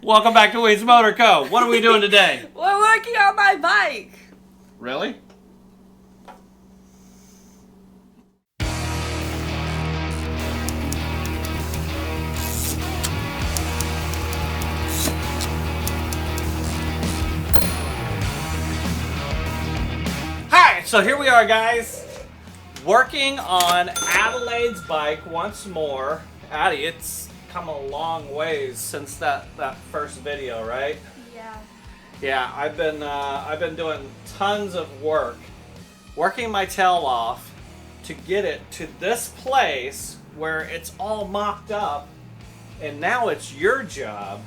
Welcome back to Weems Motor Co. What are we doing today? We're working on my bike. Really? Hi, so here we are, guys, working on Adelaide's bike once more. Addie, it's come a long ways since that first video, right? Yeah. Yeah, I've been doing tons of work, working my tail off to get it to this place where it's all mocked up, and now it's your job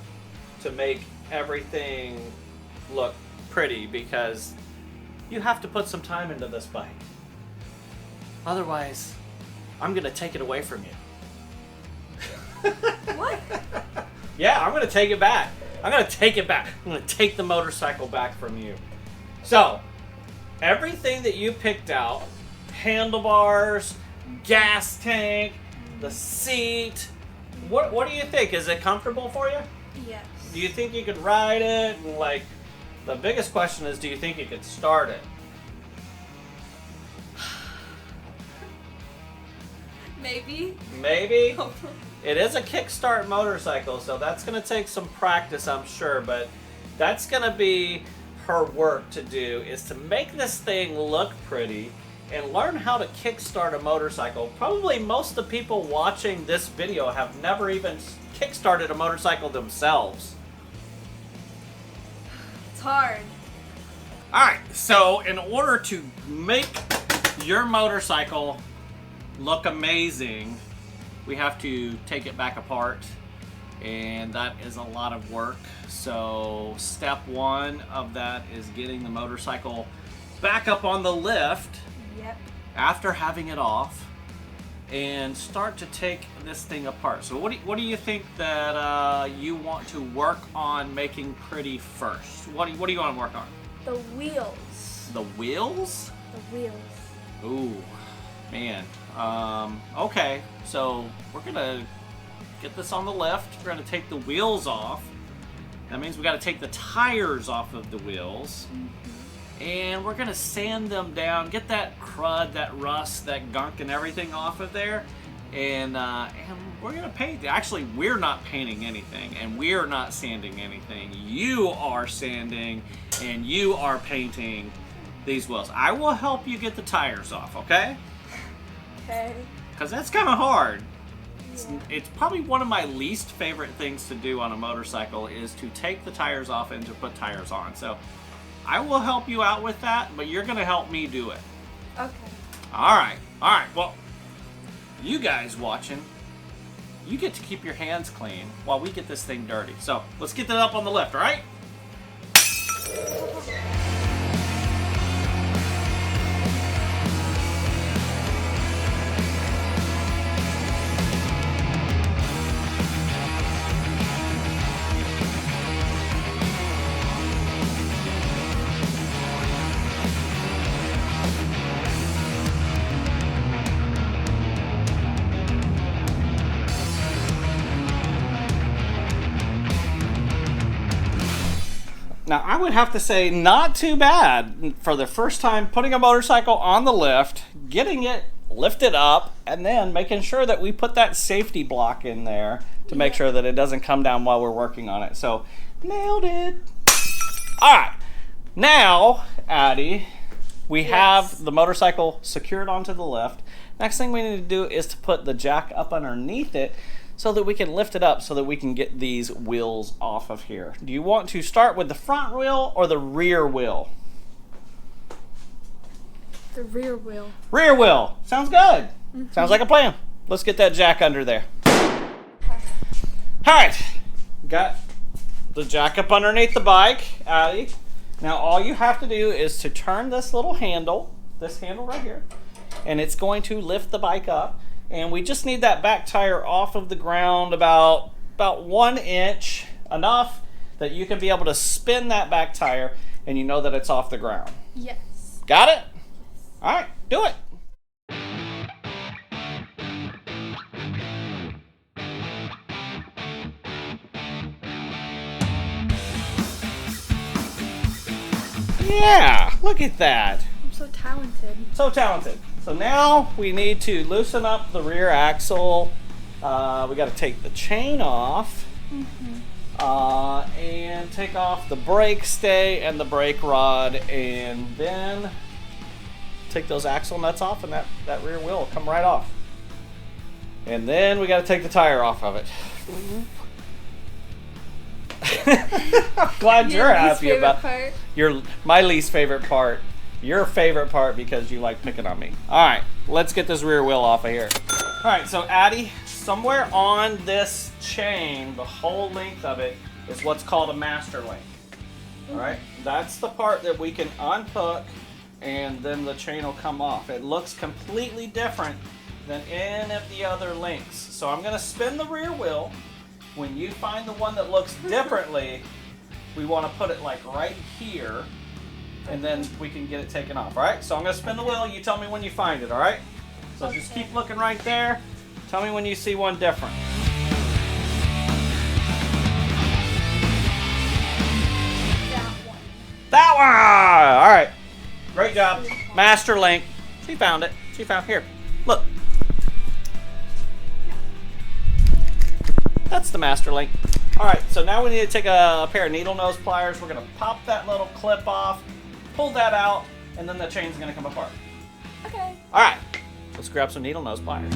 to make everything look pretty, because you have to put some time into this bike. Otherwise, I'm gonna take it away from you. What? Yeah, I'm gonna take it back. I'm gonna take it back. I'm gonna take the motorcycle back from you. So, everything that you picked out, handlebars, gas tank, the seat, what do you think? Is it comfortable for you? Yes. Do you think you could ride it? And like, the biggest question is, do you think you could start it? Maybe. Maybe? It is a kickstart motorcycle, so that's going to take some practice, I'm sure, but that's going to be her work to do, is to make this thing look pretty and learn how to kickstart a motorcycle. Probably most of the people watching this video have never even kickstarted a motorcycle themselves. It's hard. Alright, so in order to make your motorcycle look amazing, we have to take it back apart, and that is a lot of work. So step one of that is getting the motorcycle back up on the lift. Yep. After having it off, and start to take this thing apart. So what do you think that you want to work on making pretty first? What do you want to work on? The wheels. The wheels? The wheels. Ooh, man. Okay, so we're gonna get this on the left. We're gonna take the wheels off. That means we gotta take the tires off of the wheels. And we're gonna sand them down, get that crud, that rust, that gunk and everything off of there. And we're gonna paint. Actually, we're not painting anything, and we're not sanding anything. You are sanding, and you are painting these wheels. I will help you get the tires off, okay? Okay. Because that's kind of hard. Yeah. It's probably one of my least favorite things to do on a motorcycle, is to take the tires off and to put tires on. So I will help you out with that, but you're going to help me do it. Okay. All right. Well, you guys watching, you get to keep your hands clean while we get this thing dirty. So let's get that up on the lift, all right? Now, I would have to say not too bad for the first time putting a motorcycle on the lift, getting it lifted up, and then making sure that we put that safety block in there to make sure that it doesn't come down while we're working on it. So, nailed it. All right. Now, Addie, we have the motorcycle secured onto the lift. Next thing we need to do is to put the jack up underneath it, so that we can lift it up so that we can get these wheels off of here. Do you want to start with the front wheel or the rear wheel? The rear wheel. Rear wheel. Sounds good. Sounds like a plan. Let's get that jack under there. All right. Got the jack up underneath the bike, Addie. Now all you have to do is to turn this little handle, this handle right here, and it's going to lift the bike up. And we just need that back tire off of the ground about 1 inch, enough that you can be able to spin that back tire and you know that it's off the ground. Yes. Got it? All right, do it. Yeah, look at that. I'm so talented. So talented. So now we need to loosen up the rear axle. We got to take the chain off. And take off the brake stay and the brake rod, and then take those axle nuts off, and that rear wheel will come right off. And then we got to take the tire off of it. I'm glad you're happy about my least favorite part. Your favorite part because you like picking on me. All right, let's get this rear wheel off of here. All right, so Addie, somewhere on this chain, the whole length of it is what's called a master link. All right, that's the part that we can unhook and then the chain will come off. It looks completely different than any of the other links. So I'm gonna spin the rear wheel. When you find the one that looks differently, we wanna put it like right here, and then we can get it taken off, all right? So I'm gonna spin the wheel, you tell me when you find it, all right? So just keep looking right there. Tell me when you see one different. That one! All right, great job. Master link, she found it. She found, here, look. That's the master link. All right, so now we need to take a pair of needle nose pliers. We're gonna pop that little clip off, pull that out, and then the chain's gonna come apart. Okay. All right, let's grab some needle nose pliers.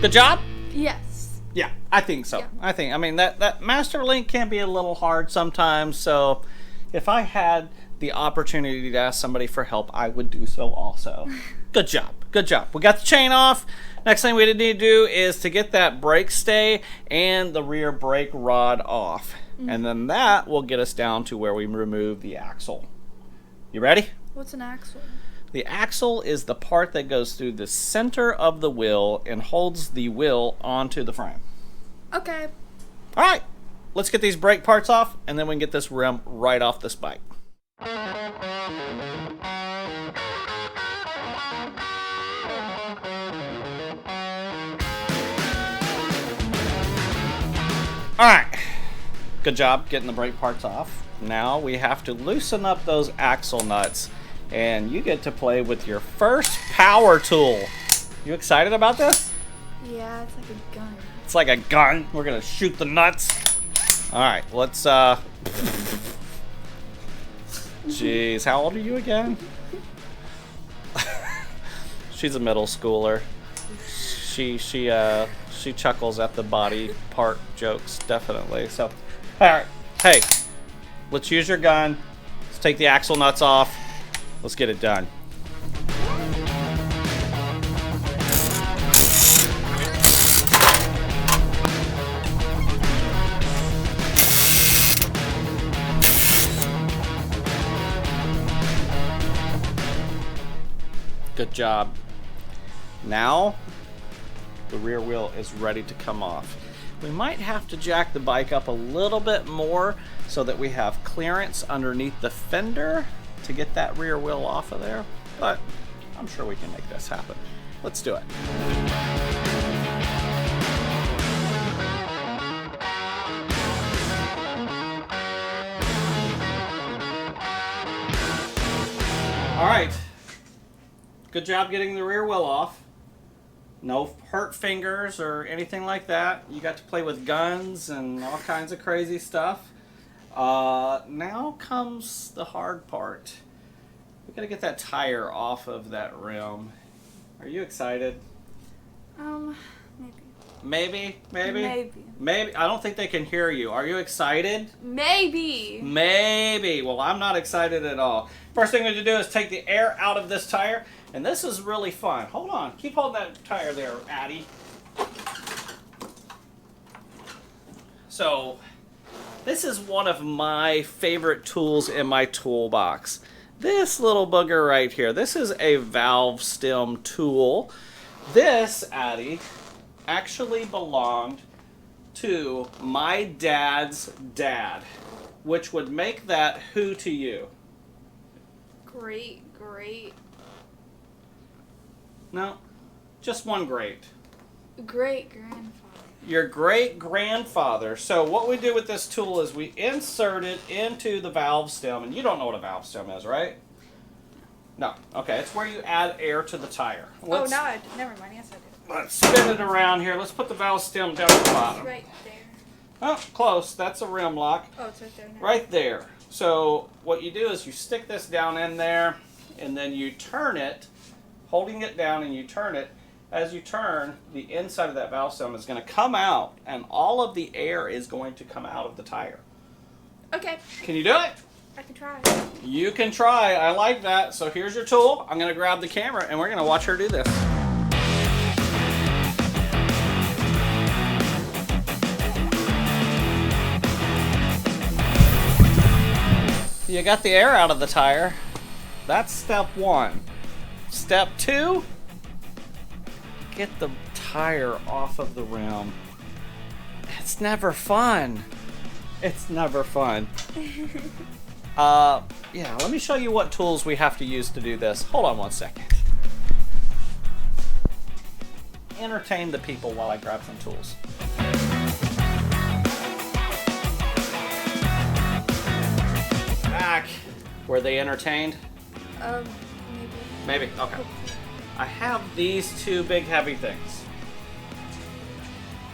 Good job? Yes. Yeah, I think so. Yeah. I mean, that master link can be a little hard sometimes, so if I had the opportunity to ask somebody for help, I would do so also. Good job. Good job. We got the chain off. Next thing we need to do is to get that brake stay and the rear brake rod off. And then that will get us down to where we remove the axle. You ready? What's an axle? The axle is the part that goes through the center of the wheel and holds the wheel onto the frame. Okay. All right, let's get these brake parts off, and then we can get this rim right off this bike. All right, good job getting the brake parts off. Now we have to loosen up those axle nuts, and you get to play with your first power tool. You excited about this? Yeah, it's like a gun. It's like a gun. We're gonna shoot the nuts. All right, let's Jeez, how old are you again? She's a middle schooler. She chuckles at the body part jokes, definitely. So, all right, hey, let's use your gun. Let's take the axle nuts off. Let's get it done. Good job. Now, the rear wheel is ready to come off. We might have to jack the bike up a little bit more so that we have clearance underneath the fender to get that rear wheel off of there, but I'm sure we can make this happen. Let's do it. All right. Good job getting the rear wheel off. No hurt fingers or anything like that. You got to play with guns and all kinds of crazy stuff. Now comes the hard part. We gotta get that tire off of that rim. Are you excited? Maybe. Maybe? Maybe? Maybe. Maybe. I don't think they can hear you. Are you excited? Maybe. Maybe. Well, I'm not excited at all. First thing we have to do is take the air out of this tire, and this is really fun. Hold on. Keep holding that tire there, Addie. So, this is one of my favorite tools in my toolbox. This little booger right here. This is a valve stem tool. This, Addie, actually belonged to my dad's dad, which would make that who to you? Great. No, just one great. Great grandfather. Your great grandfather. So what we do with this tool is we insert it into the valve stem, and you don't know what a valve stem is, right? No. Okay, it's where you add air to the tire. Never mind. Yes, I do. Let's spin it around here. Let's put the valve stem down at the bottom. Right there. Oh, close. That's a rim lock. Oh, it's right there now. Right there. So what you do is you stick this down in there, and then you turn it, holding it down, and you turn it. As you turn, the inside of that valve stem is going to come out, and all of the air is going to come out of the tire. Okay. Can you do it? I can try. You can try. I like that. So here's your tool. I'm going to grab the camera, and we're going to watch her do this. You got the air out of the tire. That's step one. Step two, get the tire off of the rim. It's never fun. It's never fun. Yeah, let me show you what tools we have to use to do this. Hold on one second. Entertain the people while I grab some tools. Back. Were they entertained? Maybe. Maybe, okay. I have these two big heavy things.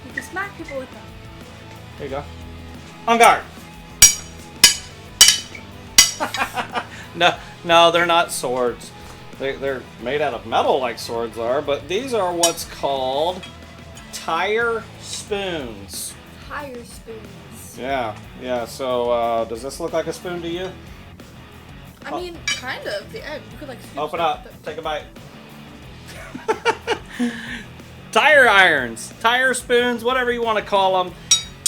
You can smack people with them. There you go. On guard. No, they're not swords. They're made out of metal like swords are, but these are what's called tire spoons. Tire spoons. Yeah. So does this look like a spoon to you? I mean, kind of. The edge. You could like. Open up. Take a bite. Tire irons, tire spoons, whatever you want to call them.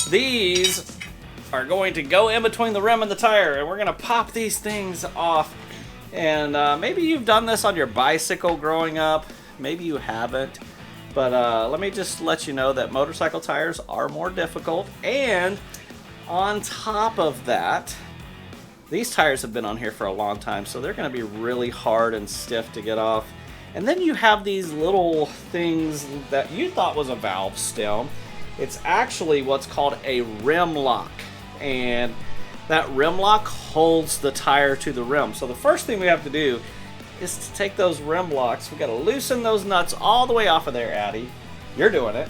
These are going to go in between the rim and the tire, and we're going to pop these things off. And maybe you've done this on your bicycle growing up. Maybe you haven't. But let me just let you know that motorcycle tires are more difficult. And on top of that, these tires have been on here for a long time, so they're going to be really hard and stiff to get off. And then you have these little things that you thought was a valve stem. It's actually what's called a rim lock. And that rim lock holds the tire to the rim. So the first thing we have to do is to take those rim locks. We got to loosen those nuts all the way off of there, Addie. You're doing it.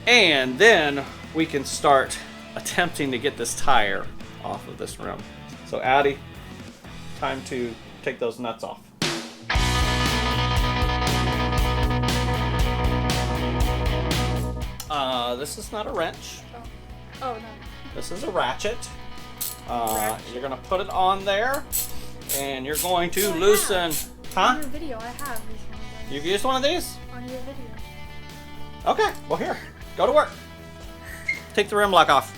And then we can start attempting to get this tire off of this rim. So Addie, time to take those nuts off. This is not a wrench. Oh no. This is a ratchet. You're going to put it on there, and you're going to loosen. On your video, I have used one of those. You've used one of these? On your video. Okay, well here, go to work. Take the rim lock off.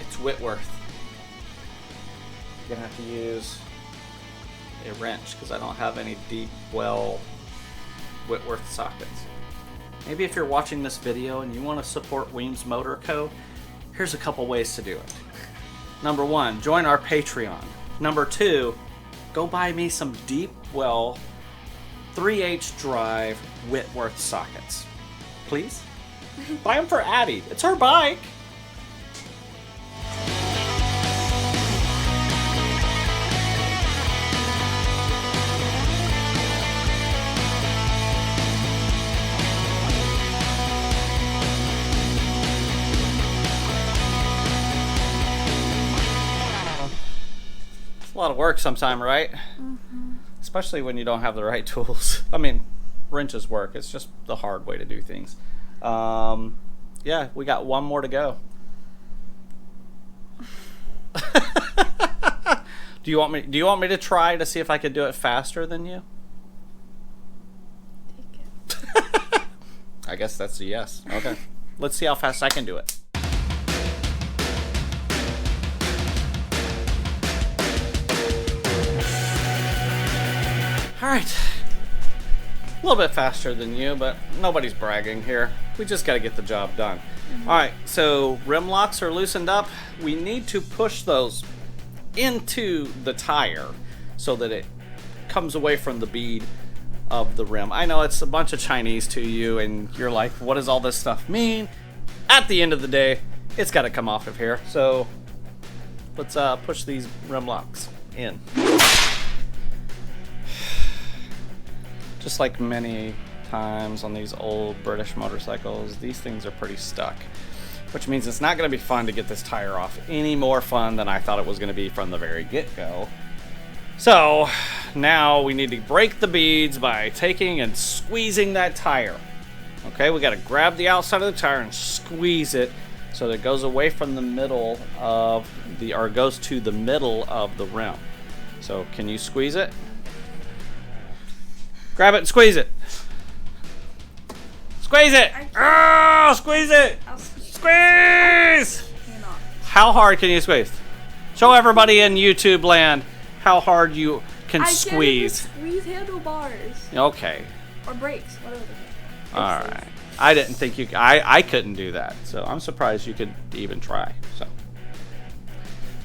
It's Whitworth. You're gonna have to use a wrench because I don't have any deep well Whitworth sockets. Maybe if you're watching this video and you want to support Weems Motor Co., here's a couple ways to do it. Number one, join our Patreon. Number two, go buy me some deep well 3H drive Whitworth sockets. Please? Buy them for Addie. It's her bike. A lot of work sometime, right? Mm-hmm. Especially when you don't have the right tools. I mean, wrenches work. It's just the hard way to do things. Yeah, we got one more to go. Do you want me to try to see if I could do it faster than you? Take it. I guess that's a yes. Okay. Let's see how fast I can do it. right. A little bit faster than you, but nobody's bragging here. We just got to get the job done. All right, so rim locks are loosened up. We need to push those into the tire so that it comes away from the bead of the rim. I know it's a bunch of Chinese to you, and you're like, what does all this stuff mean? At the end of the day, it's got to come off of here. So let's push these rim locks in. Just like many times on these old British motorcycles, these things are pretty stuck, which means it's not going to be fun to get this tire off. Any more fun than I thought it was going to be from the very get-go. So now we need to break the beads by taking and squeezing that tire. Okay, we got to grab the outside of the tire and squeeze it so that it goes away from the middle of the, or goes to the middle of the rim. So can you squeeze it? Grab it and squeeze it. Squeeze it! Oh, squeeze it! Squeeze! How hard can you squeeze? Show everybody in YouTube land how hard you can squeeze. I can't even squeeze handlebars. Okay. Or brakes, whatever. All right. I didn't think you. I couldn't do that, so I'm surprised you could even try. So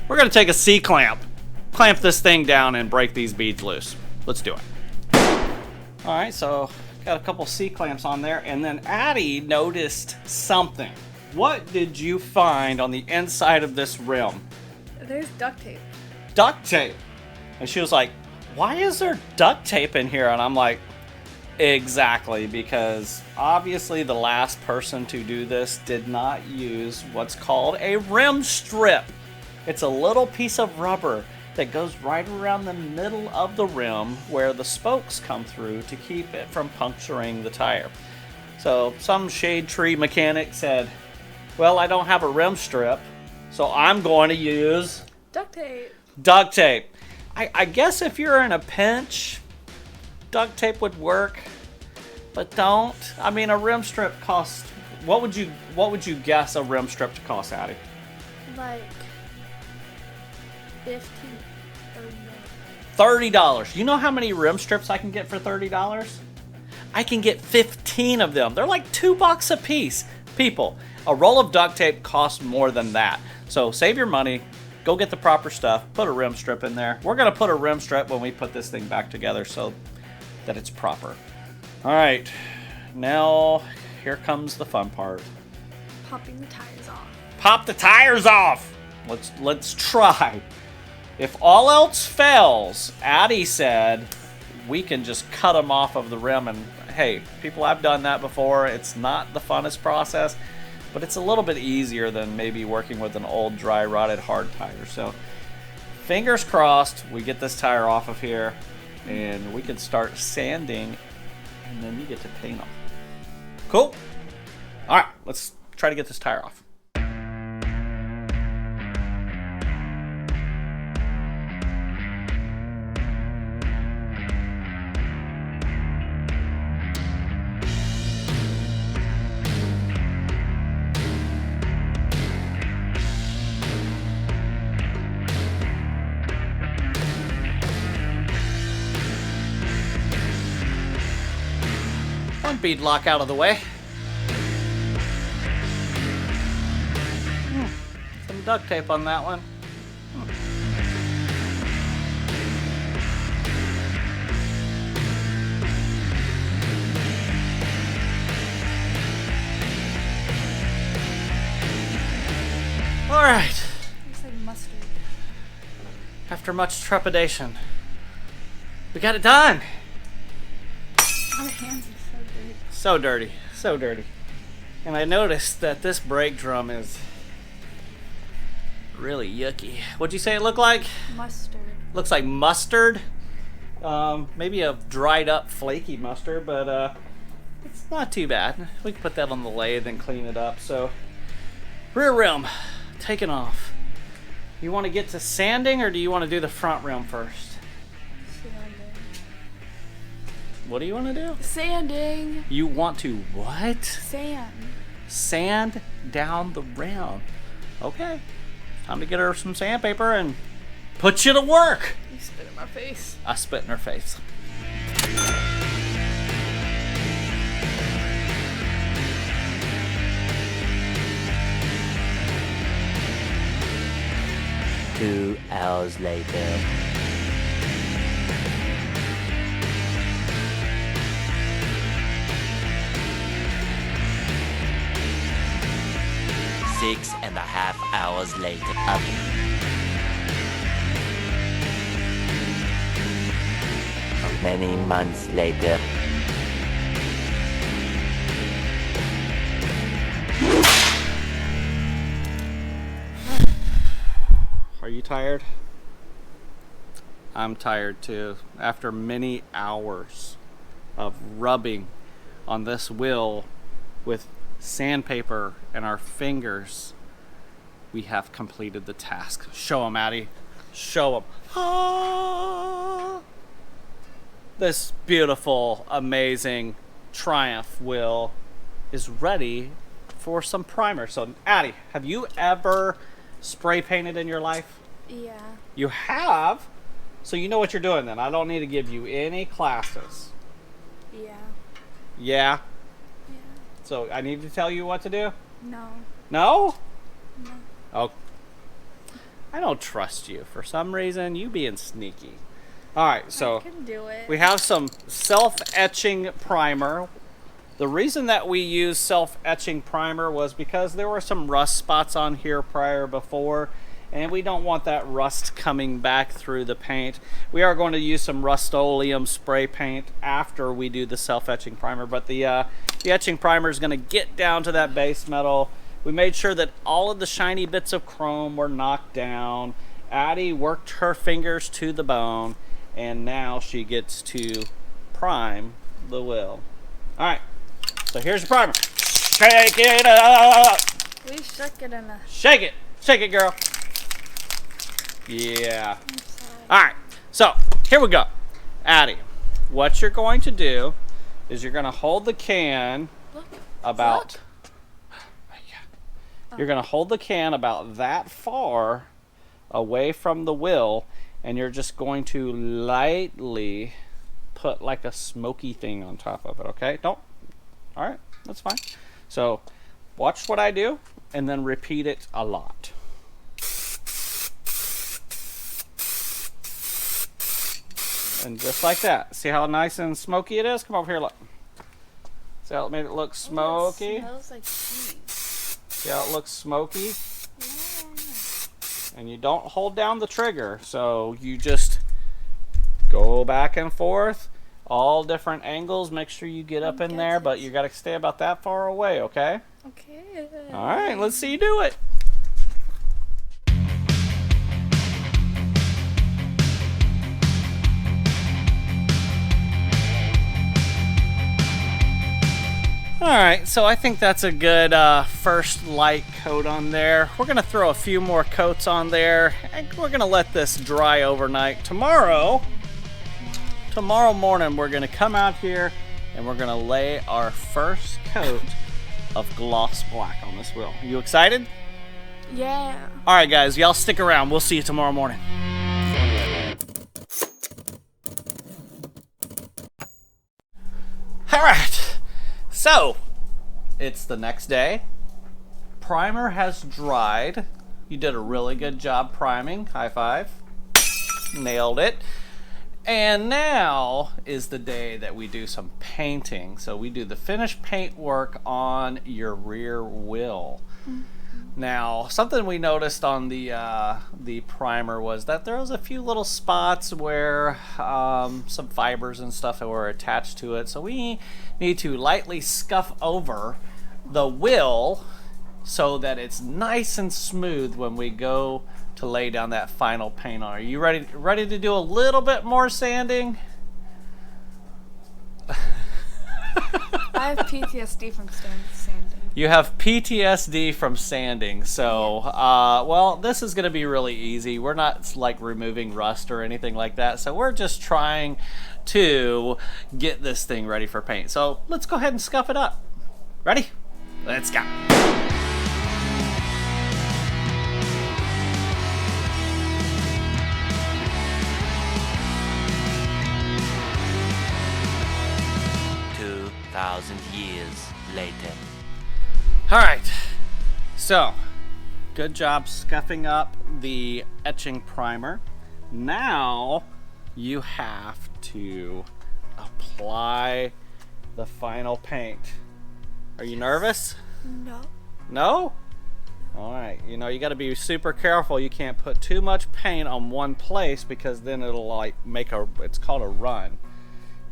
we're gonna take a C-clamp, clamp this thing down, and break these beads loose. Let's do it. All right, so got a couple C-clamps on there, and then Addie noticed something. What did you find on the inside of this rim? There's duct tape. Duct tape. And she was like, why is there duct tape in here? And I'm like, exactly, because obviously the last person to do this did not use what's called a rim strip. It's a little piece of rubber that goes right around the middle of the rim where the spokes come through to keep it from puncturing the tire. So some shade tree mechanic said, well, I don't have a rim strip, so I'm going to use duct tape. Duct tape. I guess if you're in a pinch, duct tape would work, but don't. I mean, a rim strip costs, what would you guess a rim strip to cost, Addie? Like $15, $30. You know how many rim strips I can get for $30? I can get 15 of them. They're like $2 a piece. People, a roll of duct tape costs more than that. So save your money, go get the proper stuff, put a rim strip in there. We're gonna put a rim strip when we put this thing back together so that it's proper. All right, now here comes the fun part. Popping the tires off. Pop the tires off. Let's try. If all else fails, Addie said we can just cut them off of the rim. And hey, people, I've done that before. It's not the funnest process, but it's a little bit easier than maybe working with an old, dry, rotted, hard tire. So fingers crossed we get this tire off of here and we can start sanding, and then you get to paint them. Cool? All right, let's try to get this tire off. One bead lock out of the way. Some duct tape on that one. All right. Looks like mustard. After much trepidation, we got it done. Our hands are so dirty. So dirty, so dirty. And I noticed that this brake drum is really yucky. What'd you say it looked like? Mustard. Looks like mustard. Maybe a dried up flaky mustard, but it's not too bad. We can put that on the lathe and clean it up. So, rear rim, taken off. You want to get to sanding, or do you want to do the front rim first? What do you want to do? Sanding. You want to what? Sand. Sand down the rim. Okay. Time to get her some sandpaper and put you to work. You spit in my face. I spit in her face. Two hours later. Six and a half hours later. Many months later. Are you tired? I'm tired too. After many hours of rubbing on this wheel with sandpaper and our fingers, we have completed the task. Show them, Addie. Show them. Ah! This beautiful, amazing Triumph wheel is ready for some primer. So, Addie, have you ever spray painted in your life? Yeah. You have? So you know what you're doing then. I don't need to give you any classes. Yeah. Yeah? Yeah. So I need to tell you what to do? No. No? No. Oh. I don't trust you. For some reason, you being sneaky. Alright, so I can do it. we have some self-etching primer. The reason that we used self-etching primer was because there were some rust spots on here before, and we don't want that rust coming back through the paint. We are going to use some Rust-Oleum spray paint after we do the self-etching primer, but the etching primer is going to get down to that base metal. We made sure that all of the shiny bits of chrome were knocked down. Addie worked her fingers to the bone, and now she gets to prime the wheel. All right. So here's the primer. Shake it up. We shook it in a... Shake it. Shake it, girl. Yeah. I'm sorry. All right. So here we go. Addie, what you're going to do is you're going to hold the can Look. about... You're going to hold the can about that far away from the wheel, and you're just going to lightly put like a smoky thing on top of it, okay? Don't. All right, that's fine. So watch what I do and then repeat it a lot. And just like that. See how nice and smoky it is? Come over here, look. See how it made it look smoky? It smells like cheese. See how it looks smoky? Yeah. And you don't hold down the trigger, so you just go back and forth, all different angles. Make sure you get up in there, but you got to stay about that far away, okay? Okay. All right, let's see you do it. All right, so I think that's a good first light coat on there. We're gonna throw a few more coats on there, and we're gonna let this dry overnight. Tomorrow morning, we're gonna come out here and we're gonna lay our first coat of gloss black on this wheel. You excited? Yeah. All right, guys, y'all stick around. We'll see you tomorrow morning. All right. So, it's the next day. Primer has dried. You did a really good job priming. High five. Nailed it. And now is the day that we do some painting. So we do the finished paint work on your rear wheel. Now, something we noticed on the primer was that there was a few little spots where some fibers and stuff that were attached to it. So we need to lightly scuff over the wheel so that it's nice and smooth when we go to lay down that final paint on. Are you ready to do a little bit more sanding? I have PTSD from sanding. You have PTSD from sanding, so well, this is going to be really easy. We're not like removing rust or anything like that, so we're just trying to get this thing ready for paint. So let's go ahead and scuff it up. Ready? Let's go. 1,000 years later. All right, so good job scuffing up the etching primer. Now you have to apply the final paint. Are you nervous? No. No? All right, you know, you got to be super careful. You can't put too much paint on one place because then it'll like make it's called a run.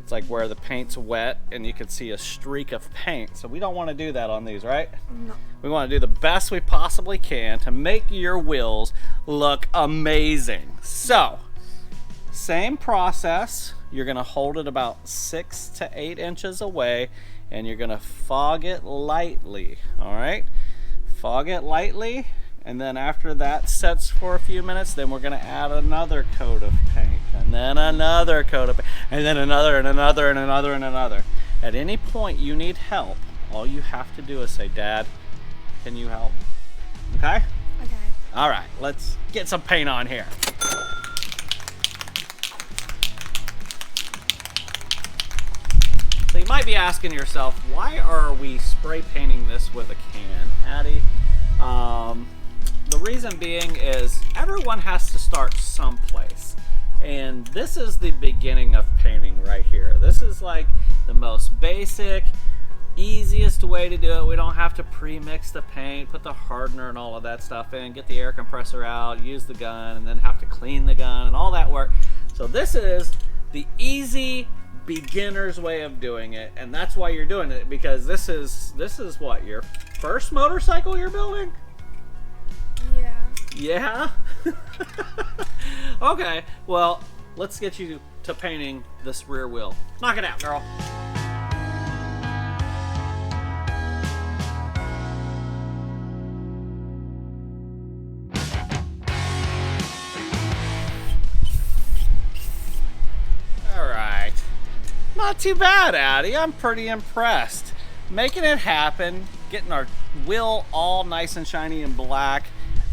It's like where the paint's wet and you can see a streak of paint. So we don't want to do that on these, right? No. We want to do the best we possibly can to make your wheels look amazing. So, same process. You're going to hold it about 6 to 8 inches away and you're going to fog it lightly, all right? Fog it lightly, and then after that sets for a few minutes, then we're going to add another coat of paint, and then another coat of paint, and then another, and another, and another, and another. At any point you need help, all you have to do is say, Dad, can you help? Okay? Okay. All right, let's get some paint on here. So you might be asking yourself, why are we spray painting this with a can, Addie? The reason being is everyone has to start someplace. And this is the beginning of painting right here. This is like the most basic, easiest way to do it. We don't have to pre-mix the paint, put the hardener and all of that stuff in, get the air compressor out, use the gun, and then have to clean the gun and all that work. So this is the easy beginner's way of doing it, and that's why you're doing it, because this is what, your first motorcycle you're building? Yeah. Yeah? Okay, well, let's get you to painting this rear wheel. Knock it out, girl. Not too bad, Addie. I'm pretty impressed. Making it happen, getting our wheel all nice and shiny and black.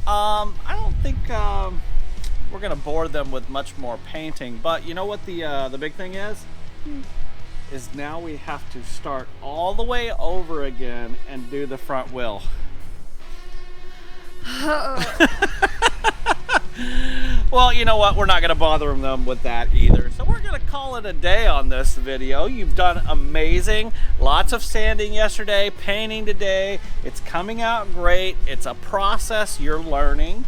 I don't think we're gonna bore them with much more painting, but you know what the big thing is? Is now we have to start all the way over again and do the front wheel. Well, you know what? We're not going to bother them with that either. So we're going to call it a day on this video. You've done amazing. Lots of sanding yesterday, painting today. It's coming out great. It's a process you're learning.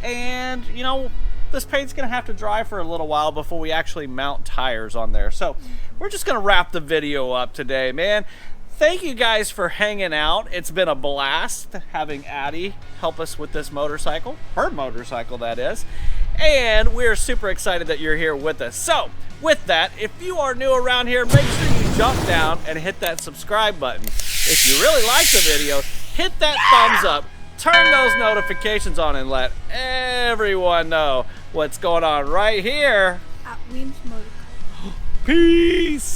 And, you know, this paint's going to have to dry for a little while before we actually mount tires on there. So we're just going to wrap the video up today, man. Thank you guys for hanging out. It's been a blast having Addie help us with this motorcycle. Her motorcycle, that is. And we're super excited that you're here with us. So, with that, if you are new around here, make sure you jump down and hit that subscribe button. If you really like the video, hit that thumbs up, turn those notifications on, and let everyone know what's going on right here At Weems Motorcycle. Peace!